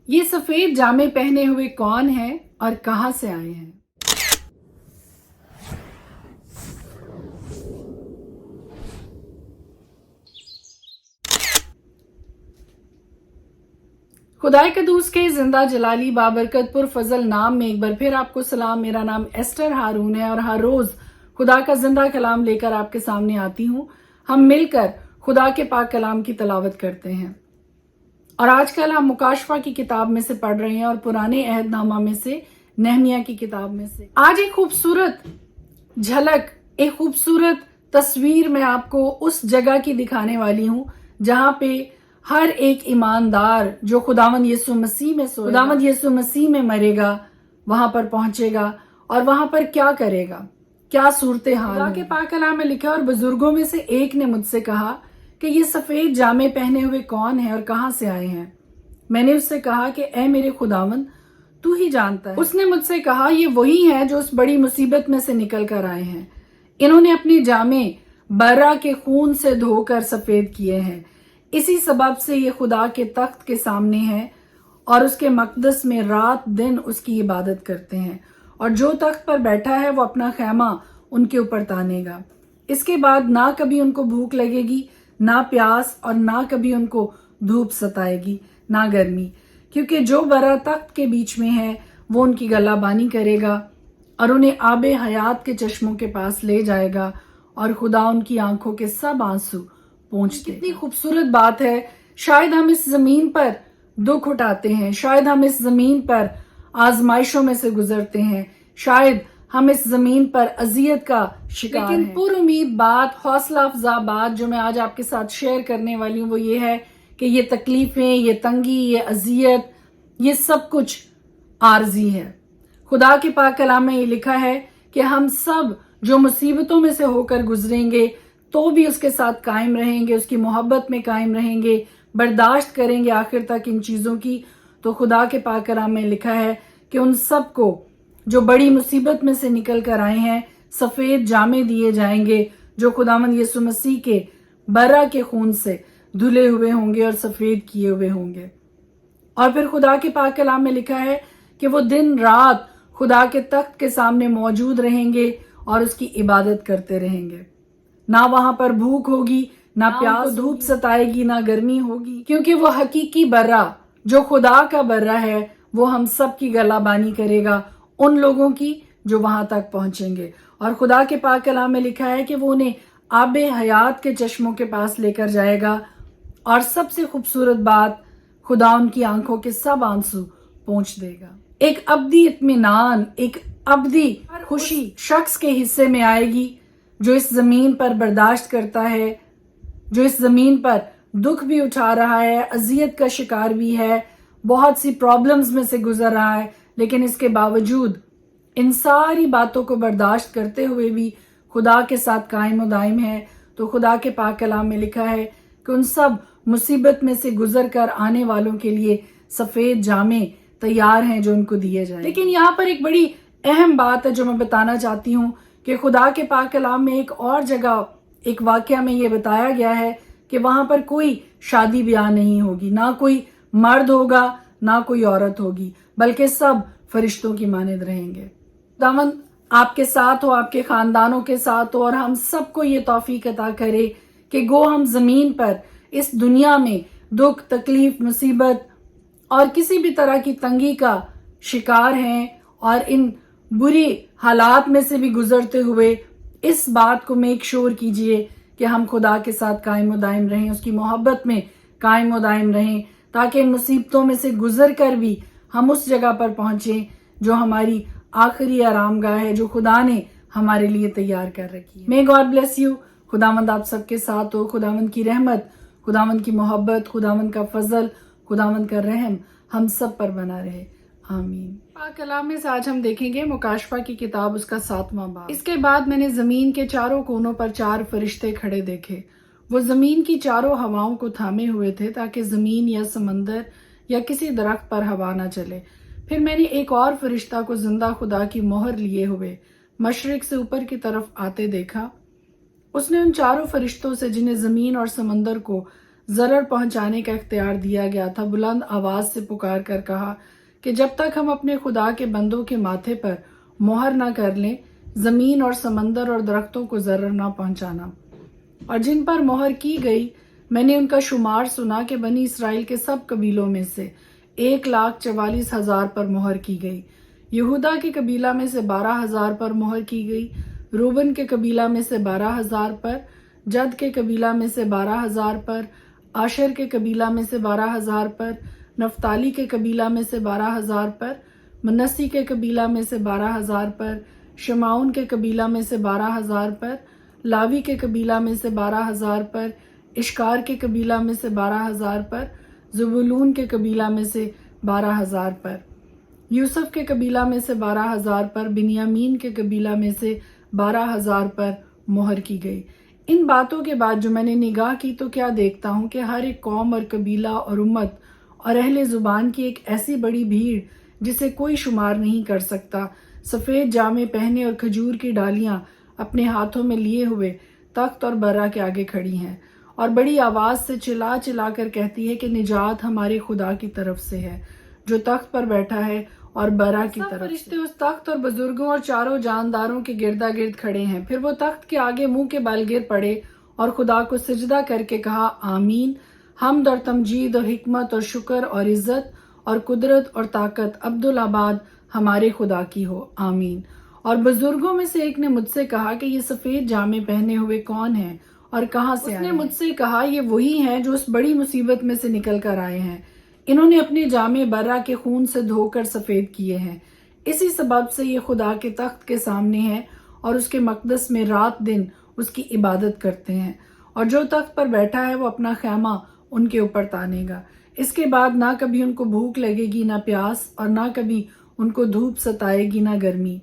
یہ سفید جامے پہنے ہوئے کون ہیں اور کہاں سے آئے ہیں؟ خدائے قدوس کے زندہ جلالی بابرکت پر فضل نام میں ایک بار پھر آپ کو سلام۔ میرا نام ایسٹر ہارون ہے اور ہر روز خدا کا زندہ کلام لے کر آپ کے سامنے آتی ہوں۔ ہم مل کر خدا کے پاک کلام کی تلاوت کرتے ہیں اور آج کل ہم مکاشفہ کی کتاب میں سے پڑھ رہے ہیں اور پرانے عہد نامہ میں سے نہمیہ کی کتاب میں سے۔ آج ایک خوبصورت جھلک، ایک خوبصورت تصویر میں آپ کو اس جگہ کی دکھانے والی ہوں جہاں پہ ہر ایک ایماندار جو خداوند یسوع مسیح میں مرے گا، وہاں پر پہنچے گا اور وہاں پر کیا کرے گا، کیا صورتحال۔ خدا کے پاک کلام میں لکھا اور بزرگوں میں سے ایک نے مجھ سے کہا کہ یہ سفید جامے پہنے ہوئے کون ہیں اور کہاں سے آئے ہیں؟ میں نے اس سے کہا کہ اے میرے خداوند، تو ہی جانتا ہے۔ اس نے مجھ سے کہا یہ وہی ہیں جو اس بڑی مصیبت میں سے نکل کر آئے ہیں۔ انہوں نے اپنے جامے برا کے خون سے دھو کر سفید کیے ہیں۔ اسی سبب سے یہ خدا کے تخت کے سامنے ہے اور اس کے مقدس میں رات دن اس کی عبادت کرتے ہیں، اور جو تخت پر بیٹھا ہے وہ اپنا خیمہ ان کے اوپر تانے گا۔ اس کے بعد نہ کبھی ان کو بھوک لگے گی، نہ پیاس، اور نہ کبھی ان کو دھوپ ستائے گی، نہ گرمی، کیونکہ جو برا تخت کے بیچ میں ہے وہ ان کی گلہ بانی کرے گا اور انہیں آب حیات کے چشموں کے پاس لے جائے گا، اور خدا ان کی آنکھوں کے سب آنسو پونچھ دے گا۔ کتنی خوبصورت بات ہے۔ شاید ہم اس زمین پر دکھ اٹھاتے ہیں، شاید ہم اس زمین پر آزمائشوں میں سے گزرتے ہیں، شاید ہم اس زمین پر اذیت کا شکار ہیں، لیکن پر امید بات، حوصلہ افزا بات جو میں آج آپ کے ساتھ شیئر کرنے والی ہوں وہ یہ ہے کہ یہ تکلیفیں، یہ تنگی، یہ اذیت، یہ سب کچھ عارضی ہے۔ خدا کے پاک کلام میں یہ لکھا ہے کہ ہم سب جو مصیبتوں میں سے ہو کر گزریں گے تو بھی اس کے ساتھ قائم رہیں گے، اس کی محبت میں قائم رہیں گے، برداشت کریں گے آخر تک ان چیزوں کی۔ تو خدا کے پاک کلام میں لکھا ہے کہ ان سب کو جو بڑی مصیبت میں سے نکل کر آئے ہیں سفید جامے دیے جائیں گے جو خداوند یسوع مسیح کے برا کے خون سے دھلے ہوئے ہوں گے اور سفید کیے ہوئے ہوں گے۔ اور پھر خدا کے پاک کلام میں لکھا ہے کہ وہ دن رات خدا کے تخت کے سامنے موجود رہیں گے اور اس کی عبادت کرتے رہیں گے۔ نہ وہاں پر بھوک ہوگی، نہ پیاس، دھوپ ستائے گی، نہ گرمی ہوگی، کیونکہ وہ حقیقی برا جو خدا کا برا ہے وہ ہم سب کی گلہ بانی کرے گا، ان لوگوں کی جو وہاں تک پہنچیں گے۔ اور خدا کے پاک کلام میں لکھا ہے کہ وہ انہیں آب حیات کے چشموں کے پاس لے کر جائے گا، اور سب سے خوبصورت بات، خدا ان کی آنکھوں کے سب آنسو پونچھ دے گا۔ ایک ابدی اطمینان، ایک ابدی خوشی شخص کے حصے میں آئے گی جو اس زمین پر برداشت کرتا ہے، جو اس زمین پر دکھ بھی اٹھا رہا ہے، اذیت کا شکار بھی ہے، بہت سی پرابلمز میں سے گزر رہا ہے، لیکن اس کے باوجود ان ساری باتوں کو برداشت کرتے ہوئے بھی خدا کے ساتھ قائم و دائم ہے۔ تو خدا کے پاک کلام میں لکھا ہے کہ ان سب مصیبت میں سے گزر کر آنے والوں کے لیے سفید جامے تیار ہیں جو ان کو دیے جائیں۔ لیکن یہاں پر ایک بڑی اہم بات ہے جو میں بتانا چاہتی ہوں کہ خدا کے پاک کلام میں ایک اور جگہ، ایک واقعہ میں یہ بتایا گیا ہے کہ وہاں پر کوئی شادی بیاہ نہیں ہوگی، نہ کوئی مرد ہوگا، نہ کوئی عورت ہوگی، بلکہ سب فرشتوں کی مانند رہیں گے۔ خداوند آپ کے ساتھ ہو، آپ کے خاندانوں کے ساتھ ہو، اور ہم سب کو یہ توفیق عطا کرے کہ گو ہم زمین پر اس دنیا میں دکھ، تکلیف، مصیبت اور کسی بھی طرح کی تنگی کا شکار ہیں، اور ان بری حالات میں سے بھی گزرتے ہوئے اس بات کو میک شور کیجئے کہ ہم خدا کے ساتھ قائم و دائم رہیں، اس کی محبت میں قائم و دائم رہیں، تاکہ ان مصیبتوں میں سے گزر کر بھی ہم اس جگہ پر پہنچیں جو ہماری آخری آرام گاہ ہے، جو خدا نے ہمارے لیے تیار کر رکھی ہے۔ May God bless you۔ خداوند آپ سب کے ساتھ ہو۔ خداوند کی رحمت، خداوند کی محبت، خداوند کا فضل، خداوند کا رحم ہم سب پر بنا رہے، آمین۔ پاک کلام میں سے آج ہم دیکھیں گے مکاشفہ کی کتاب، اس کا 7واں باب۔ اس کے بعد میں نے زمین کے چاروں کونوں پر 4 فرشتے کھڑے دیکھے۔ وہ زمین کی چاروں ہواؤں کو تھامے ہوئے تھے تاکہ زمین یا سمندر یا کسی درخت پر ہوا نہ چلے۔ پھر میں نے ایک اور فرشتہ کو زندہ خدا کی مہر لیے ہوئے مشرق سے اوپر کی طرف آتے دیکھا۔ اس نے ان 4 فرشتوں سے جنہیں زمین اور سمندر کو ضرر پہنچانے کا اختیار دیا گیا تھا، بلند آواز سے پکار کر کہا کہ جب تک ہم اپنے خدا کے بندوں کے ماتھے پر مہر نہ کر لیں، زمین اور سمندر اور درختوں کو ضرر نہ پہنچانا۔ اور جن پر مہر کی گئی، میں نے ان کا شمار سنا کہ بنی اسرائیل کے سب قبیلوں میں سے 1,44,000 پر مہر کی گئی۔ یہودا کے قبیلہ میں سے 12,000 پر مہر کی گئی، روبن کے قبیلہ میں سے 12,000 پر، جد کے قبیلہ میں سے 12,000 پر، آشر کے قبیلہ میں سے 12,000 پر، نفتالی کے قبیلہ میں سے 12,000 پر، منسی کے قبیلہ میں سے 12,000 پر، شمعون کے قبیلہ میں سے 12,000 پر، لاوی کے قبیلہ میں سے 12,000 پر، اشکار کے قبیلہ میں سے 12,000 پر، زبولون کے قبیلہ میں سے 12,000 پر، یوسف کے قبیلہ میں سے 12,000 پر، بنیامین کے قبیلہ میں سے 12,000 پر مہر کی گئی۔ ان باتوں کے بعد جو میں نے نگاہ کی تو کیا دیکھتا ہوں کہ ہر ایک قوم اور قبیلہ اور امت اور اہل زبان کی ایک ایسی بڑی بھیڑ جسے کوئی شمار نہیں کر سکتا، سفید جامے پہنے اور کھجور کی ڈالیاں اپنے ہاتھوں میں لیے ہوئے تخت اور برہ کے آگے کھڑی ہیں، اور بڑی آواز سے چلا چلا کر کہتی ہے کہ نجات ہمارے خدا کی طرف سے ہے جو تخت پر بیٹھا ہے اور برہ کی طرف سے۔ فرشتے اس تخت اور بزرگوں اور چاروں جانداروں کے گردا گرد کھڑے ہیں۔ پھر وہ تخت کے آگے منہ کے بل گر پڑے اور خدا کو سجدہ کر کے کہا، آمین، حمد اور تمجید اور حکمت اور شکر اور عزت اور قدرت اور طاقت عبدالآباد ہمارے خدا کی ہو، آمین۔ اور بزرگوں میں سے ایک نے مجھ سے کہا کہ یہ سفید جامے پہنے ہوئے کون ہیں اور کہاں سے آئے ہیں؟ اس نے مجھ سے کہا، یہ وہی ہیں جو اس بڑی مصیبت میں سے نکل کر آئے ہیں۔ انہوں نے اپنے جامے برہ کے خون سے دھو کر سفید کیے ہیں۔ اسی سبب سے یہ خدا کے تخت کے سامنے ہیں اور اس کے مقدس میں رات دن اس کی عبادت کرتے ہیں، اور جو تخت پر بیٹھا ہے وہ اپنا خیمہ ان کے اوپر تانے گا۔ اس کے بعد نہ کبھی ان کو بھوک لگے گی نہ پیاس، اور نہ کبھی ان کو دھوپ ستائے گی نہ گرمی،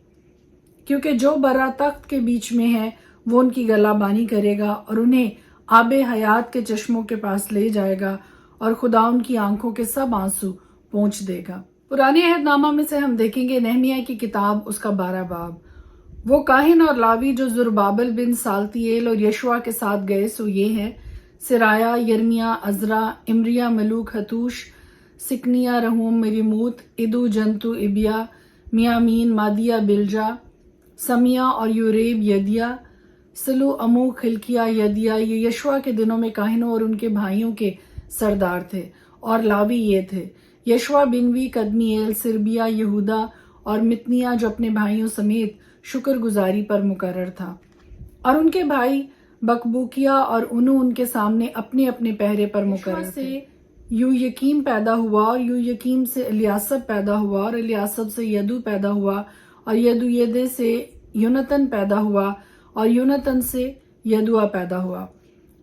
کیونکہ جو برہ تخت کے بیچ میں ہے وہ ان کی گلہ بانی کرے گا اور انہیں آب حیات کے چشموں کے پاس لے جائے گا، اور خدا ان کی آنکھوں کے سب آنسو پونچھ دے گا۔ پرانے عہد نامہ میں سے ہم دیکھیں گے نہمیہ کی کتاب، اس کا 12 باب۔ وہ کاہن اور لاوی جو زربابل بن سالتیل اور یشوا کے ساتھ گئے سو یہ ہیں: سرایا، یرمیا، عزرا، امریا ملوک حتوش، سکنیا، رہوم، مریموت، ادو، جنتو، ابیا، میامین، مادیا، بلجا، سمیا اور یوریب، یدیا، سلو، امو، خلکیا، یدیا۔ یہ یشوا کے دنوں میں کاہنوں اور ان کے بھائیوں کے سردار تھے، اور لاوی یہ تھے: یشوا، بنوی، قدمیل، سربیا، یہودا اور متنیا جو اپنے بھائیوں سمیت شکر گزاری پر مقرر تھا، اور ان کے بھائی بکبوکیا اور انو ان کے سامنے اپنے اپنے پہرے پر مقرر تھے۔ یو یقیم پیدا ہوا، اور یو یقیم سے الیاسب پیدا ہوا، اور الیاسب سے یدو پیدا ہوا، اور یدو یدے سے یونتن پیدا ہوا، اور یونتن سے یدوا پیدا ہوا۔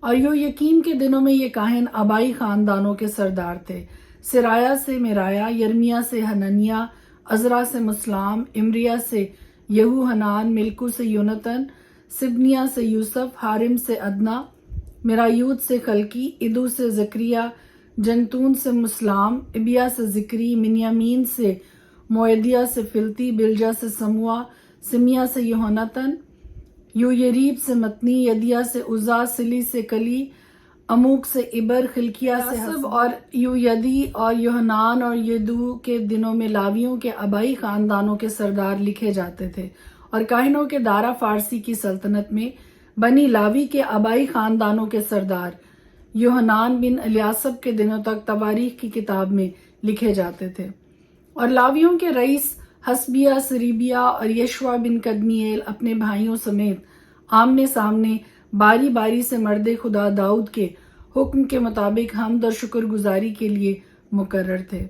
اور یو یقیم کے دنوں میں یہ کاہن آبائی خاندانوں کے سردار تھے: سرایا سے میرایا، یرمیا سے حننیا، عزرا سے مسلام، امریا سے یہو حنان، ملکو سے یونتن، سبنیا سے یوسف، حارم سے ادنا، مرایوت سے خلقی، ادو سے زکریا، جنتون سے مسلام، ابیا سے ذکری، منیامین سے موعدیہ سے فلتی، بلجا سے سموا، سمیا سے یہونتن، یویریب سے متنی، یدیا سے عزا، سلی سے کلی، اموک سے ابر، خلکیا سے حسب، اور یویدی اور یوحنان اور یدو کے دنوں میں لاویوں کے آبائی خاندانوں کے سردار لکھے جاتے تھے۔ اور کاہنوں کے دارا فارسی کی سلطنت میں بنی لاوی کے آبائی خاندانوں کے سردار یوحنان بن الیاسب کے دنوں تک تواریخ کی کتاب میں لکھے جاتے تھے۔ اور لاویوں کے رئیس حسبیہ، سریبیا اور یشوا بن قدمیل اپنے بھائیوں سمیت آمنے سامنے باری باری سے مرد خدا داؤد کے حکم کے مطابق حمد اور شکر گزاری کے لیے مقرر تھے۔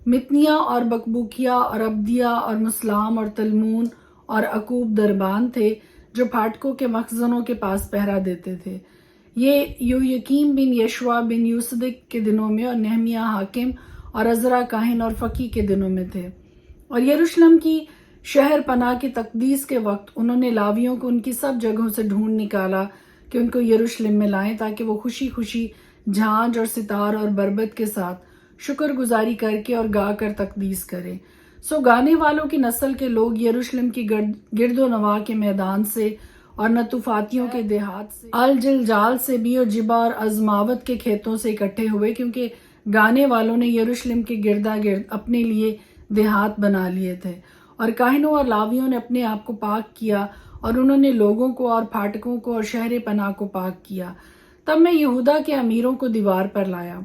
متنیا اور بکبوکیا اور عبدیا اور مسلام اور تلمون اور عقوب دربان تھے جو پھاٹکوں کے مخزنوں کے پاس پہرا دیتے تھے۔ یہ یویقیم بن یشوا بن یوصدق کے دنوں میں، اور نہمیہ حاکم اور عزرا کاہن اور فقی کے دنوں میں تھے۔ اور یروشلم کی شہر پناہ کی تقدیس کے وقت انہوں نے لاویوں کو ان کی سب جگہوں سے ڈھونڈ نکالا کہ ان کو یروشلم میں لائیں تاکہ وہ خوشی خوشی جھانج اور ستار اور بربت کے ساتھ شکر گزاری کر کے اور گا کر تقدیس کریں۔ سو گانے والوں کی نسل کے لوگ یروشلم کی گرد و نواح کے میدان سے اور نطوفاتیوں کے دیہات سے، الجلجال سے بھی، اور جبا اور ازماوت کے کھیتوں سے اکٹھے ہوئے، کیونکہ گانے والوں نے یروشلم کے گردا گرد اپنے لیے دیہات بنا لیے تھے، اور کاہنوں اور لاویوں نے اپنے آپ کو پاک کیا، اور انہوں نے لوگوں کو اور پھاٹکوں کو اور شہر پناہ کو پاک کیا۔ تب میں یہودا کے امیروں کو دیوار پر لایا،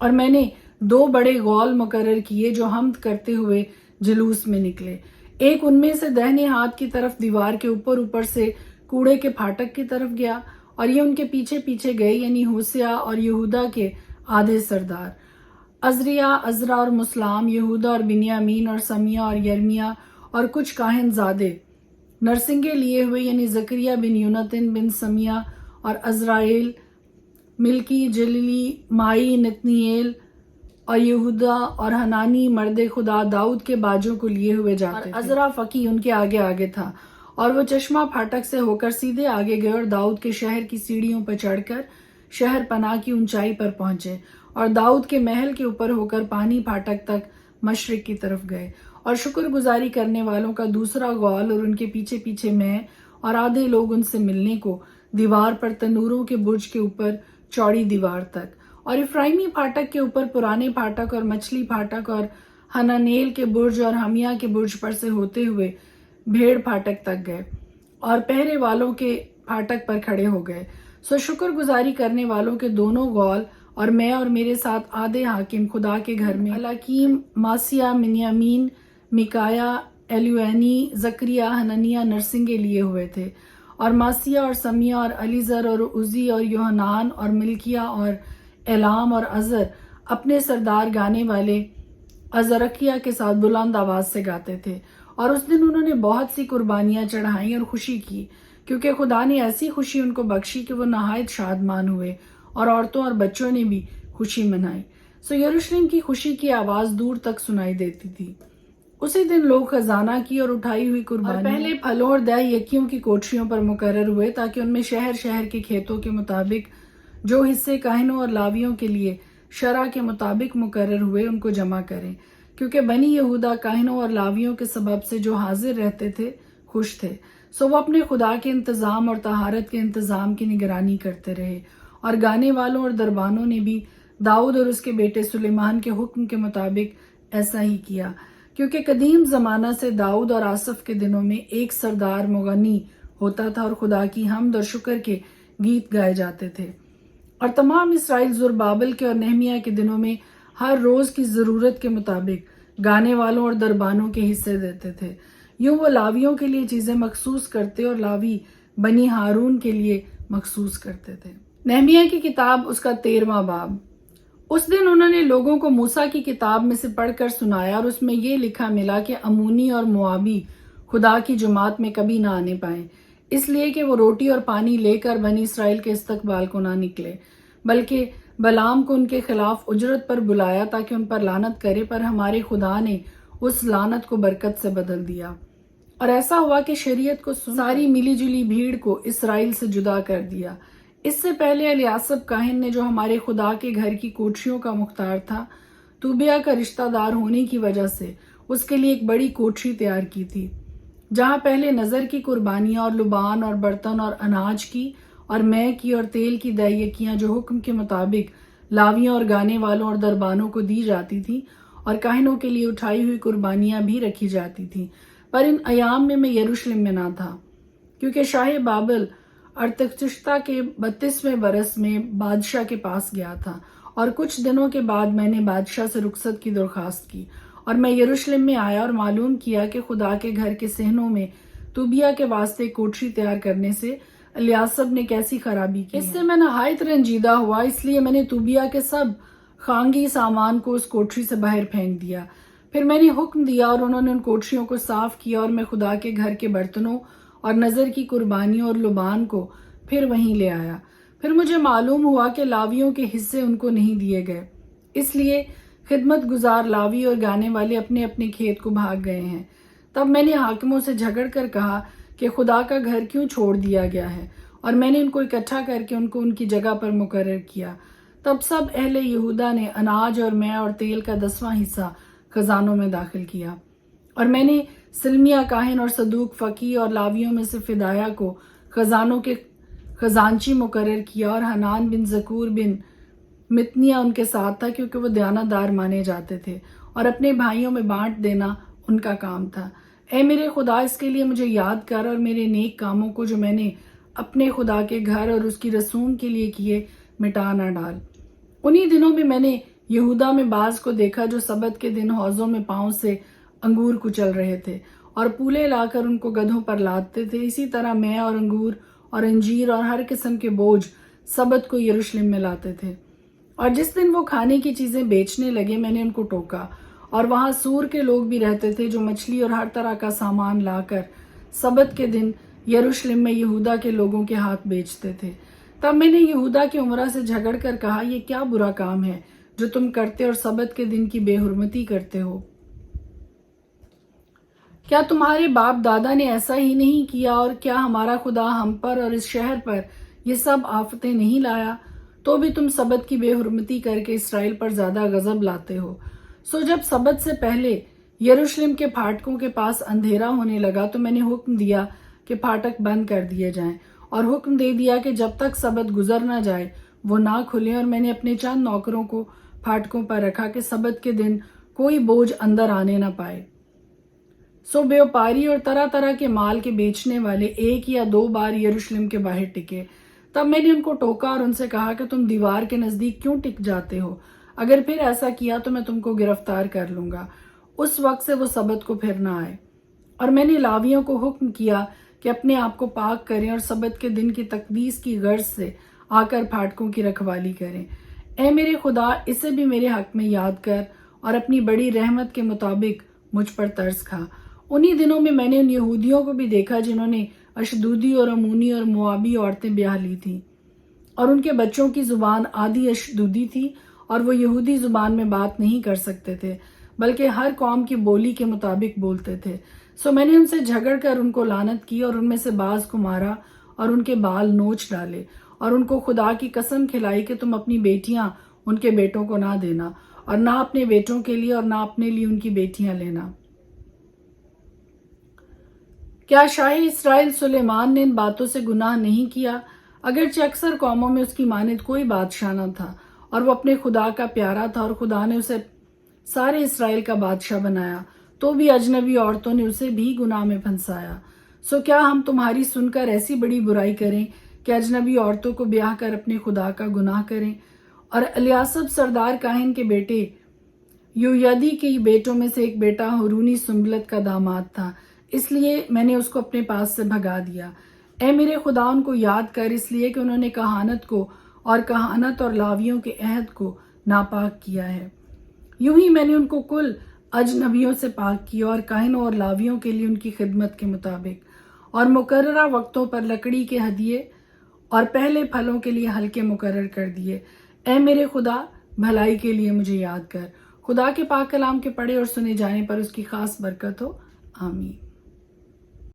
اور میں نے 2 بڑے غول مقرر کیے جو حمد کرتے ہوئے جلوس میں نکلے۔ ایک ان میں سے دہنے ہاتھ کی طرف دیوار کے اوپر سے کوڑے کے پھاٹک کی طرف گیا، اور یہ ان کے پیچھے پیچھے گئے، یعنی ہوسیہ اور یہودا کے آدھے سردار، عزریا، عزرا اور مسلام، یہودا اور بنیامین اور سمیہ اور یرمیا اور کچھ کاہن زادے نرسنگے لیے ہوئے، یعنی زکریا بن یونتن بن سمیہ اور عزرائیل، ملکی، جلیلی، مائی، نتنیل اور یہودا اور حنانی مرد خدا داؤد کے باجوں کو لیے ہوئے جاتے تھے۔ عزرا فقی ان کے آگے آگے تھا، اور وہ چشمہ پھاٹک سے ہو کر سیدھے آگے گئے اور داؤد کے شہر کی سیڑھیوں پر چڑھ کر شہر پناہ کی اونچائی پر پہنچے، اور داؤد کے محل کے اوپر ہو کر پانی پھاٹک تک مشرق کی طرف گئے، اور شکر گزاری کرنے والوں کا دوسرا غول اور ان کے پیچھے پیچھے میں اور آدھے لوگ ان سے ملنے کو دیوار پر تنوروں کے برج کے اوپر چوڑی دیوار تک، اور افرائیمی پھاٹک کے اوپر پرانے پھاٹک اور مچھلی پھاٹک اور حنانیل کے برج اور ہمیا کے برج پر سے ہوتے ہوئے بھیڑ پھاٹک تک گئے، اور پہرے والوں کے پھاٹک پر کھڑے ہو گئے۔ سو شکر گزاری کرنے والوں کے دونوں غول اور میں اور میرے ساتھ آدھے حاکم خدا کے گھر میں الاکیم، ماسیہ، منیامین، میکایا، ایلیوینی، زکریا، حنانیہ نرسنگے لیے ہوئے تھے، اور ماسیہ اور سمیہ اور علیزر اور عزی اور یوحنان اور ملکیہ اور ایلام اور عزر اپنے سردار گانے والے عزرکیہ کے ساتھ بلند آواز سے گاتے تھے، اور اس دن انہوں نے بہت سی قربانیاں چڑھائیں اور خوشی کی، کیونکہ خدا نے ایسی خوشی ان کو بخشی کہ وہ نہایت شادمان ہوئے، اور عورتوں اور بچوں نے بھی خوشی منائی۔ سو یروشلم کی خوشی کی آواز دور تک سنائی دیتی تھی۔ اسی دن لوگ خزانہ کی اور اٹھائی ہوئی قربانی اور پہلے پھلوں اور دہ یکیوں کی کوٹریوں پر مقرر ہوئے، تاکہ ان میں شہر شہر کے کھیتوں کے مطابق جو حصے کاہنوں اور لاویوں کے لیے شرع کے مطابق مقرر ہوئے ان کو جمع کریں، کیونکہ بنی یہودا کاہنوں اور لاویوں کے سبب سے جو حاضر رہتے تھے خوش تھے۔ سو وہ اپنے خدا کے انتظام اور طہارت کے انتظام کی نگرانی کرتے رہے، اور گانے والوں اور دربانوں نے بھی داؤد اور اس کے بیٹے سلیمان کے حکم کے مطابق ایسا ہی کیا، کیونکہ قدیم زمانہ سے داؤد اور آصف کے دنوں میں ایک سردار مغنی ہوتا تھا، اور خدا کی حمد اور شکر کے گیت گائے جاتے تھے، اور تمام اسرائیل زربابل کے اور نہمیہ کے دنوں میں ہر روز کی ضرورت کے مطابق گانے والوں اور دربانوں کے حصے دیتے تھے۔ یوں وہ لاویوں کے لیے چیزیں مخصوص کرتے اور لاوی بنی ہارون کے لیے مخصوص کرتے تھے۔ نہمیہ کی کتاب، اس کا 13واں باب۔ اس دن انہوں نے لوگوں کو موسیٰ کی کتاب میں سے پڑھ کر سنایا، اور اس میں یہ لکھا ملا کہ امونی اور موابی خدا کی جماعت میں کبھی نہ آنے پائیں، اس لیے کہ وہ روٹی اور پانی لے کر بنی اسرائیل کے استقبال کو نہ نکلے، بلکہ بلعام کو ان کے خلاف اجرت پر بلایا تاکہ ان پر لعنت کرے، پر ہمارے خدا نے اس لعنت کو برکت سے بدل دیا، اور ایسا ہوا کہ شریعت کو ساری ملی جلی بھیڑ کو اسرائیل سے جدا کر دیا۔ اس سے پہلے الیاسب کاہن نے، جو ہمارے خدا کے گھر کی کوٹریوں کا مختار تھا، توبیہ کا رشتہ دار ہونے کی وجہ سے اس کے لیے ایک بڑی کوٹری تیار کی تھی، جہاں پہلے نظر کی قربانیاں اور لبان اور برتن اور اناج کی اور مے کی اور تیل کی دہیکیاں جو حکم کے مطابق لاویوں اور گانے والوں اور دربانوں کو دی جاتی تھی، اور کاہنوں کے لیے اٹھائی ہوئی قربانیاں بھی رکھی جاتی تھیں۔ پر ان ایام میں یروشلم میں نہ تھا، کیونکہ شاہ بابل ارتخشستہ کے 32ویں برس میں بادشاہ کے پاس گیا تھا، اور کچھ دنوں کے بعد میں نے بادشاہ سے رخصت کی درخواست کی، اور میں یروشلم میں آیا اور معلوم کیا کہ خدا کے گھر کے صحنوں میں توبیہ کے واسطے کوٹری تیار کرنے سے الیاسب نے کیسی خرابی کی۔ اس سے میں نہایت رنجیدہ ہوا، اس لیے میں نے توبیہ کے سب خانگی سامان کو اس کوٹری سے باہر پھینک دیا۔ پھر میں نے حکم دیا اور انہوں نے ان کوٹریوں کو صاف کیا، اور میں خدا کے گھر کے برتنوں اور نظر کی قربانیوں اور لبان کو پھر وہیں لے آیا۔ پھر مجھے معلوم ہوا کہ لاویوں کے حصے ان کو نہیں دیے گئے، اس لیے خدمت گزار لاوی اور گانے والے اپنے اپنے کھیت کو بھاگ گئے ہیں۔ تب میں نے حاکموں سے جھگڑ کر کہا کہ خدا کا گھر کیوں چھوڑ دیا گیا ہے، اور میں نے ان کو اکٹھا کر کے ان کی جگہ پر مقرر کیا۔ تب سب اہل یہودا نے اناج اور مے اور تیل کا 10واں حصہ خزانوں میں داخل کیا، اور میں نے سلمیہ کاہن اور صدوق فقی اور لاویوں میں سے فدایا کو خزانوں کے خزانچی مقرر کیا اور حنان بن ذکور بن متنیہ ان کے ساتھ تھا کیونکہ وہ دیانتدار مانے جاتے تھے اور اپنے بھائیوں میں بانٹ دینا ان کا کام تھا۔ اے میرے خدا، اس کے لیے مجھے یاد کر اور میرے نیک کاموں کو جو میں نے اپنے خدا کے گھر اور اس کی رسوم کے لیے کیے مٹا نہ ڈال۔ انہی دنوں میں نے یہودا میں بعض کو دیکھا جو سبت کے دن حوضوں میں پاؤں سے انگور کچل رہے تھے اور پولے لا کر ان کو گدھوں پر لادتے تھے۔ اسی طرح میں اور انگور اور انجیر اور ہر قسم کے بوجھ سبت کو یروشلم میں لاتے تھے۔ اور جس دن وہ کھانے کی چیزیں بیچنے لگے میں نے ان کو ٹوکا، اور وہاں سور کے لوگ بھی رہتے تھے جو مچھلی اور ہر طرح کا سامان لا کر سبت کے دن یروشلم میں یہودا کے لوگوں کے ہاتھ بیچتے تھے۔ تب میں نے یہودا کے عمرہ سے جھگڑ کر کہا، یہ کیا برا کام ہے جو تم کرتے اور سبت کے دن کی بے حرمتی کرتے ہو؟ کیا تمہارے باپ دادا نے ایسا ہی نہیں کیا؟ اور کیا ہمارا خدا ہم پر اور اس شہر پر یہ سب آفتیں نہیں لایا؟ تو بھی تم سبت کی بے حرمتی کر کے اسرائیل پر زیادہ غضب لاتے ہو۔ سو جب سبت سے پہلے یروشلم کے پھاٹکوں کے پاس اندھیرا ہونے لگا تو میں نے حکم دیا کہ پھاٹک بند کر دیے جائیں، اور حکم دے دیا کہ جب تک سبت گزر نہ جائے وہ نہ کھلیں، اور میں نے اپنے چند نوکروں کو پھاٹکوں پر رکھا کہ سبت کے دن کوئی بوجھ اندر آنے نہ پائے۔ سو بیوپاری اور طرح طرح کے مال کے بیچنے والے ایک یا دو بار یروشلم کے باہر ٹکے۔ تب میں نے ان کو ٹوکا اور ان سے کہا کہ تم دیوار کے نزدیک کیوں ٹک جاتے ہو؟ اگر پھر ایسا کیا تو میں تم کو گرفتار کر لوں گا۔ اس وقت سے وہ سبت کو پھر نہ آئے۔ اور میں نے لاویوں کو حکم کیا کہ اپنے آپ کو پاک کریں اور سبت کے دن کی تقدیس کی غرض سے آ کر پھاٹکوں کی رکھوالی کریں۔ اے میرے خدا، اسے بھی میرے حق میں یاد کر اور اپنی بڑی رحمت کے مطابق مجھ پر ترس کھا۔ انہی دنوں میں نے ان یہودیوں کو بھی دیکھا جنہوں نے اشدودی اور امونی اور موابی عورتیں بیاہ لی تھیں، اور ان کے بچوں کی زبان آدھی اشدودی تھی اور وہ یہودی زبان میں بات نہیں کر سکتے تھے بلکہ ہر قوم کی بولی کے مطابق بولتے تھے۔ سو میں نے ان سے جھگڑ کر ان کو لعنت کی اور ان میں سے بعض کو مارا اور ان کے بال نوچ ڈالے، اور ان کو خدا کی قسم کھلائی کہ تم اپنی بیٹیاں ان کے بیٹوں کو نہ دینا، اور نہ اپنے بیٹوں کے لیے اور نہ اپنے لیے ان کی بیٹیاں لینا۔ کیا شاہ اسرائیل سلیمان نے ان باتوں سے گناہ نہیں کیا؟ اگرچہ اکثر قوموں میں اس کی مانند کوئی بادشاہ نہ تھا، اور وہ اپنے خدا کا پیارا تھا، اور خدا نے اسے سارے اسرائیل کا بادشاہ بنایا، تو بھی اجنبی عورتوں نے اسے بھی گناہ میں پھنسایا۔ سو کیا ہم تمہاری سن کر ایسی بڑی برائی کریں کہ اجنبی عورتوں کو بیاہ کر اپنے خدا کا گناہ کریں؟ اور الیاسب سردار کاہن کے بیٹے یویدی کے بیٹوں میں سے ایک بیٹا ہارونی سنبلت کا داماد تھا، اس لیے میں نے اس کو اپنے پاس سے بھگا دیا۔ اے میرے خدا، ان کو یاد کر، اس لیے کہ انہوں نے کہانت کو اور کہانت اور لاویوں کے عہد کو ناپاک کیا ہے۔ یوں ہی میں نے ان کو کل اجنبیوں سے پاک کیا اور کاہنوں اور لاویوں کے لیے ان کی خدمت کے مطابق، اور مقررہ وقتوں پر لکڑی کے ہدیے اور پہلے پھلوں کے لیے حلقے مقرر کر دیے۔ اے میرے خدا، بھلائی کے لیے مجھے یاد کر۔ خدا کے پاک کلام کے پڑھے اور سنے جانے پر اس کی خاص برکت ہو۔ آمین۔